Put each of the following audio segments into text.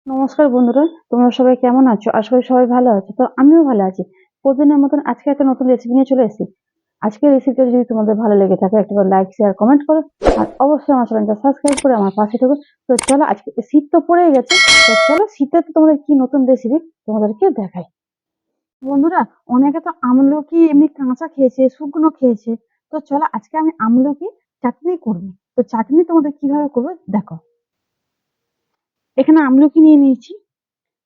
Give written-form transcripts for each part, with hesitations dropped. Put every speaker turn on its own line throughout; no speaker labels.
নমস্কার বন্ধুরা, তোমরা সবাই কেমন আছো? আশা করি সবাই ভালো আছো। তো আমিও ভালো আছি। প্রতিদিনের মতন আজকে একটা নতুন রেসিপি নিয়ে চলে এসেছি। আজকের রেসিপিটা যদি তোমাদের ভালো লেগে থাকে একটা লাইক শেয়ার কমেন্ট করো, আর অবশ্যই আমার চ্যানেলটা সাবস্ক্রাইব করে আমার পাশে থেকো। তো চলো, আজকে শীত তো পড়েই গেছে, তো চলো শীতে তো তোমাদের কি নতুন রেসিপি তোমাদেরকে দেখাই। বন্ধুরা, অনেকে তো আমলকি এমনি কাঁচা খেয়েছে, শুকনো খেয়েছে। তো চলো আজকে আমি আমলকি চাটনি করবো। তো চাটনি তোমাদের কিভাবে করবো দেখো। এখানে আমলকি নিয়ে নিয়েছি।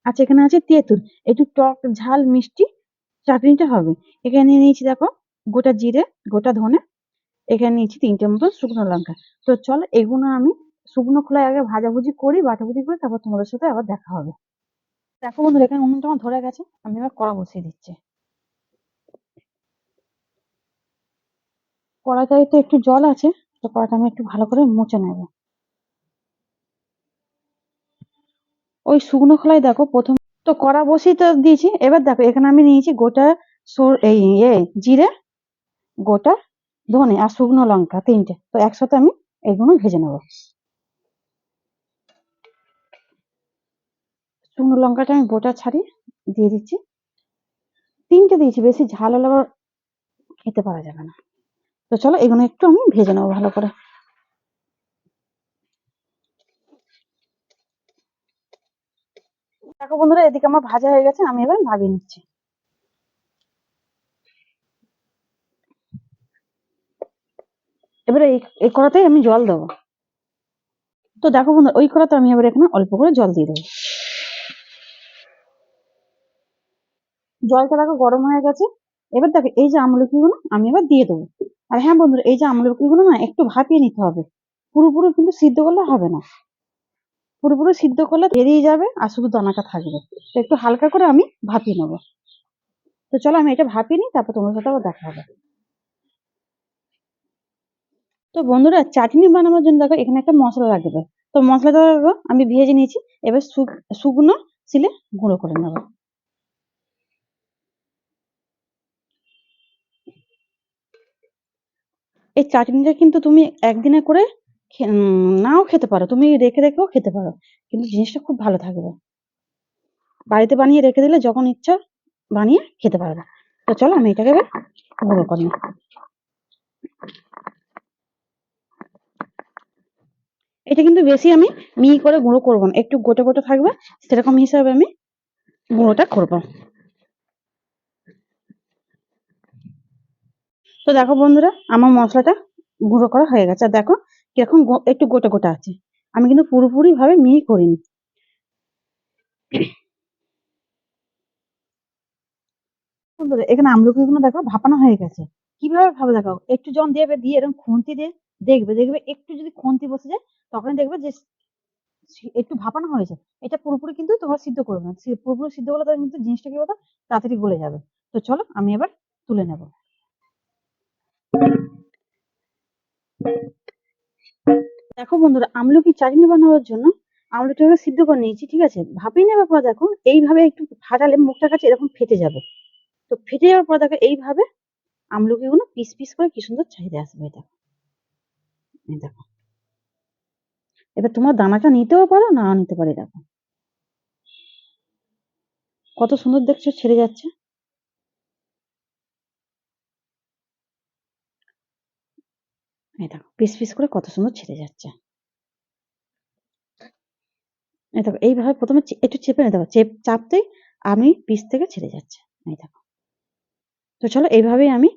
আচ্ছা, এখানে আছে তেঁতুল। একটু টক ঝাল মিষ্টি চাটনিটা হবে। এখানে নিয়ে নিয়েছি দেখো গোটা জিরে, গোটা ধনে। এখানে নিয়েছি 3টে মতো শুকনো লঙ্কা। তো চলো এগুলো আমি শুকনো খোলায় আগে ভাজাভুজি করি, বাটাভুজি করি, তারপর তোমাদের সাথে আবার দেখা হবে। দেখো বন্ধুরা, এখানে উনুনটা আমার ধরে গেছে। আমি এবার কড়া বসিয়ে দিচ্ছি। কড়াইতে একটু জল আছে, তো কড়াটা আমি একটু ভালো করে মুছে নেব। ওই শুকনো খোলায় দেখো প্রথম তো কড়া বসিয়ে তো দিয়েছি। এবার দেখো এখানে আমি নিয়েছি গোটা এই জিরে, গোটা ধনে আর শুকনো লঙ্কা 3টে। তো একসাথে আমি এগুলো ভেজে নেবো। শুকনো লঙ্কাটা আমি গোটা ছাড়িয়ে দিয়ে দিচ্ছি। 3টে দিয়েছি, বেশি ঝাল হলে আবার খেতে পারা যাবে না। তো চলো এগুলো একটু আমি ভেজে নেবো ভালো করে। দেখো বন্ধুরা, এদিকে আমার ভাজা হয়ে গেছে, আমি এবার নামিয়ে নিচ্ছি। এবারে এই কড়াতেই আমি জল দেবো। তো দেখো বন্ধুরা, ওই কড়াতে আমি এবার এখানে অল্প করে জল দিয়ে দেবো। জলটা দেখো গরম হয়ে গেছে। এবার দেখো এই যে আমলকিগুলো আমি এবার দিয়ে দেবো। আর হ্যাঁ বন্ধুরা, এই যে আমলকিগুলো না একটু ভাপিয়ে নিতে হবে। পুরোপুরি কিন্তু সিদ্ধ করলে হবে না। পুরোপুরি সিদ্ধ করলে বেরিয়ে যাবে আর শুধু দানাটা থাকবে। তো একটু হালকা করে আমি ভাপিয়ে নেবো। তো চলো আমি এটা ভাপিয়ে নিই, তারপর তোমার সাথে আবার দেখা হবে। তো বন্ধুরা, চাটনি বানানোর জন্য দেখো এখানে একটা মশলা লাগবে। তো মশলাটা দেখো আমি ভেজে নিয়েছি। এবার শুকনো শিলে গুঁড়ো করে নেবো। এই চাটনিটা কিন্তু তুমি একদিনে করে নাও খেতে পারো, তুমি রেখে রেখেও খেতে পারো, কিন্তু জিনিসটা খুব ভালো থাকবে। বাড়িতে বানিয়ে রেখে দিলে যখন ইচ্ছা বানিয়ে খেতে পারবে। তো চলো আমি এটাকে এবার গুঁড়ো করি। এটা কিন্তু বেশি আমি মিহি করে গুঁড়ো করবো না, একটু গোটা গোটা থাকবে, সেরকম হিসাবে আমি গুঁড়োটা করবো। তো দেখো বন্ধুরা, আমার মশলাটা গুঁড়ো করা হয়ে গেছে। আর দেখো কিরকম একটু গোটা গোটা আছে। আমি কিন্তু পুরোপুরি ভাবে মিহি করিনি। বন্ধুরা, এখানে আমলকিগুলো দেখো ভাপানো হয়ে গেছে। কিভাবে ভাবে দেখো, একটু জল দিয়ে দিয়ে এরকম খুন্তি দিয়ে দেখবে দেখবে একটু যদি খুন্তি বসে যায়, তখন দেখবে যে একটু ভাপানো হয়েছে। এটা পুরোপুরি কিন্তু তোমরা সিদ্ধ করবে না। পুরোপুরি সিদ্ধ করলে তাহলে কিন্তু জিনিসটা কি বলতো তাড়াতাড়ি গলে যাবে। তো চলো আমি এবার তুলে নেব। দেখো বন্ধুরা, আমলকি চাটনি বানানোর জন্য আমলকিটাকে সিদ্ধ করে নিয়েছি, ঠিক আছে? ভাপিয়ে নেবার পর দেখো এইভাবে একটু ফাটালে মুখটার কাছে এরকম ফেটে যাবে। তো ফেটে যাওয়ার পর দেখো এইভাবে আমলকিগুলো পিস পিস করে কি সুন্দর চাহিদা আসবে। এটা এই দেখো। এবার তোমার দানাটা নিতেও পারো, নাও নিতে পারি। দেখো কত সুন্দর দেখছো ছেড়ে যাচ্ছে। এই দেখো পিস পিস করে কত সুন্দর ছেড়ে যাচ্ছে। এই দেখো এইভাবে প্রথমে একটু চেপে নিতে হবে, চাপতেই আমি পিস থেকে ছেড়ে যাচ্ছে। এই দেখো। তো চলো এইভাবেই আমি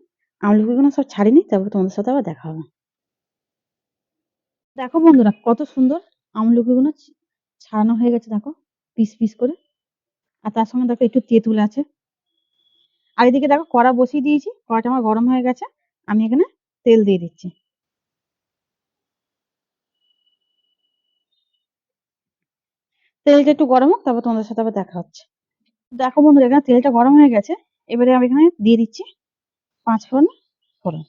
আমলকিগুলো সব ছাড়িয়ে নিই, তারপর তোমাদের সাথে আবার দেখা হবে। দেখো বন্ধুরা, কত সুন্দর আমলকিগুলো ছাড়ানো হয়ে গেছে দেখো, পিস পিস করে। আর তার সঙ্গে দেখো একটু তেঁতুল আছে। আর এদিকে দেখো কড়া বসিয়ে দিয়েছি, কড়াটা আমার গরম হয়ে গেছে। আমি এখানে তেল দিয়ে দিচ্ছি। তেলটা একটু গরম হোক, তারপর তোমাদের সাথে আবার দেখা হচ্ছে। দেখো বন্ধুরা, এখানে তেলটা গরম হয়ে গেছে। এবারে আমি এখানে দিয়ে দিচ্ছি 5 ফোড়ন। ফোড়ন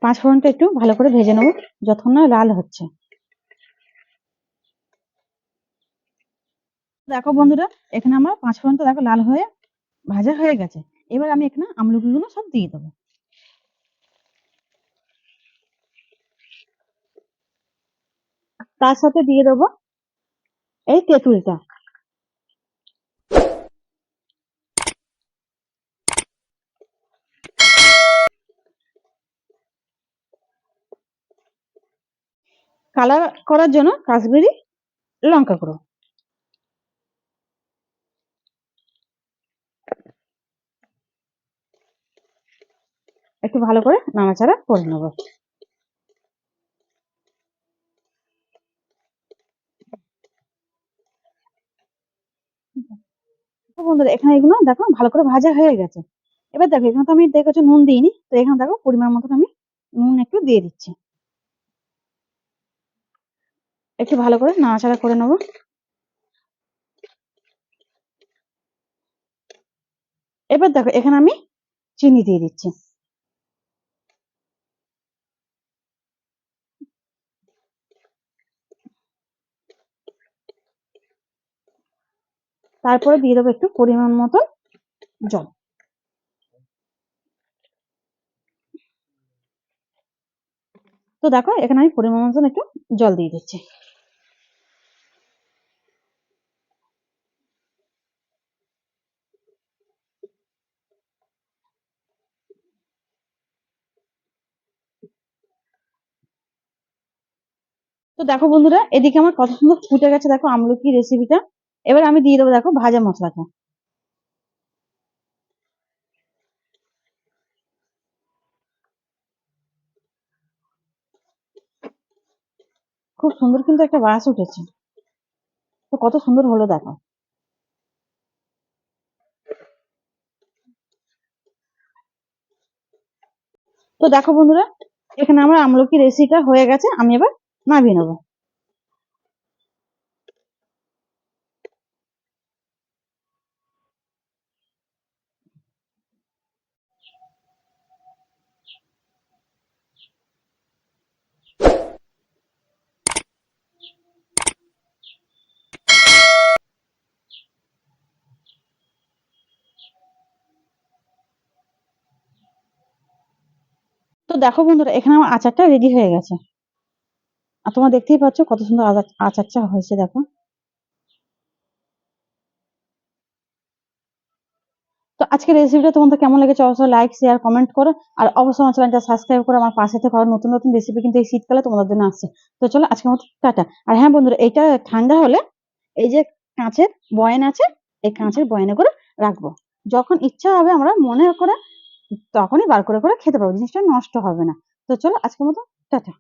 5 ফোড়নটা একটু ভালো করে ভেজে নেবো যতক্ষণ না লাল হচ্ছে। দেখো বন্ধুরা, এখানে আমার 5 ফোড়নটা দেখো লাল হয়ে ভাজা হয়ে গেছে। এবার আমি এখানে আমলকিগুলো সব দিয়ে দেবো। তার সাথে দিয়ে দেবো এই তেঁতুলটা। কালার করার জন্য কাশ্মীরি লঙ্কা গুঁড়ো। একটু ভালো করে নাড়াচাড়া করে নেব। বন্ধুরা এখানে এগুলো দেখো ভালো করে ভাজা হয়ে গেছে। এবার দেখো এখানে তো আমি দেখেছো নুন দিইনি, তো এখানে দেখো পরিমাণ মতন আমি নুন একটু দিয়ে দিচ্ছি। একটু ভালো করে নাড়াচাড়া করে নেবো। এবার দেখো এখানে আমি চিনি দিয়ে দিচ্ছি। তারপরে দিয়ে দেবো একটু পরিমাণ মতন জল। তো দেখো এখানে আমি পরিমাণ মতন একটু জল দিয়ে দিচ্ছি। তো দেখো বন্ধুরা এদিকে আমার কত সুন্দর ফুটে গেছে দেখো আমলকি রেসিপিটা। এবার আমি দিয়ে দেবো দেখো ভাজা মশলাটা। খুব সুন্দর কিন্তু একটা বাস উঠেছে। তো কত সুন্দর হলো দেখো। তো দেখো বন্ধুরা এখানে আমার আমলকি রেসিপিটা হয়ে গেছে, আমি এবার নামিয়ে নেবো। তো দেখো বন্ধুরা এখানে আমার আচারটা রেডি হয়ে গেছে। আর তোমরা দেখতেই পাচ্ছ কত সুন্দর আচারটা হয়েছে দেখো। তো আজকের রেসিপিটা তোমাদের কেমন লেগেছে অবশ্যই লাইক শেয়ার কমেন্ট করো। আর অবশ্যই আমার চ্যানেলটা সাবস্ক্রাইব করে আমার পাশে থেকে নতুন নতুন রেসিপি কিন্তু এই শীতকালে তোমাদের জন্য আসছে। তো চলো আজকের মতো টাটা। আর হ্যাঁ বন্ধুরা এটা ঠান্ডা হলে এই যে কাঁচের বয়ান আছে, এই কাঁচের বয়ানে করে রাখবো। যখন ইচ্ছা হবে আমরা মনে করে তখনই বার করে করে খেতে পারবো, জিনিসটা নষ্ট হবে না। তো চলো আজকের মতো টাটা।